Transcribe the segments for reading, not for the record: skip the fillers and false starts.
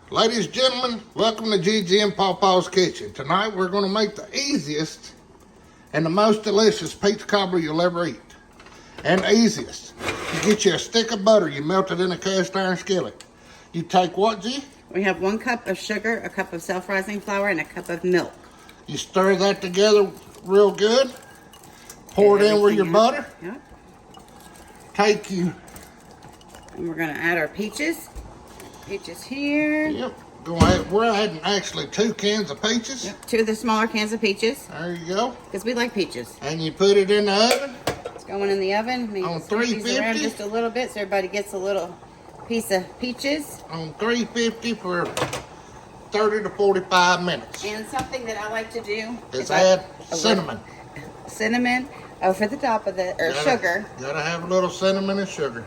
Ladies and gentlemen, welcome to Gigi and Pawpaw's Kitchen. Tonight we're going to make the easiest and the most delicious peach cobbler you'll ever eat. And the easiest. You get you a stick of butter, you melt it in a cast iron skillet. You take what, G? We have 1 cup of sugar, a cup of self-rising flour, and a cup of milk. You stir that together real good. Pour it in with your butter. Yep. Take you. And we're going to add our peaches. Peaches here. Yep. Go ahead. We're adding actually 2 cans of peaches. Yep. 2 of the smaller cans of peaches. There you go. Because we like peaches. And you put it in the oven. It's going in the oven. On Scoop these 350? around just a little bit so everybody gets a little piece of peaches. On 350 for 30 to 45 minutes. And something that I like to do is add cinnamon. Cinnamon over the top of it, or sugar. Gotta have a little cinnamon and sugar.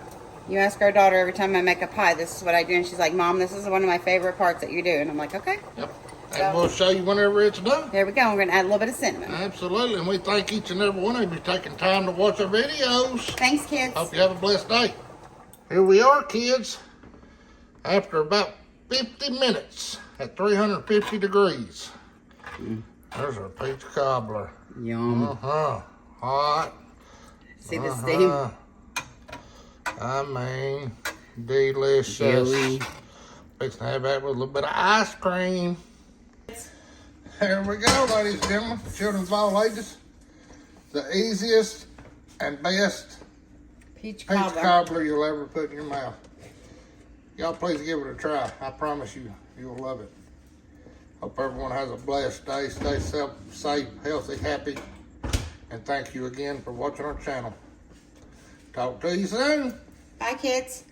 You ask our daughter every time I make a pie, this is what I do. And she's like, Mom, this is one of my favorite parts that you do. And I'm like, okay. Yep. And we'll show you whenever it's done. There we go. We're going to add a little bit of cinnamon. Absolutely. And we thank each and every one of you taking time to watch our videos. Thanks, kids. Hope you have a blessed day. Here we are, kids. After about 50 minutes at 350 degrees. There's our peach cobbler. Yum. Hot. See the steam? I mean, delicious. Jelly. Fixing to have that with a little bit of ice cream. There we go, ladies and gentlemen. Children of all ages. The easiest and best Peach cobbler you'll ever put in your mouth. Y'all please give it a try. I promise you, you'll love it. Hope everyone has a blessed day. Stay safe, healthy, happy. And thank you again for watching our channel. Talk to you soon. Bye, kids.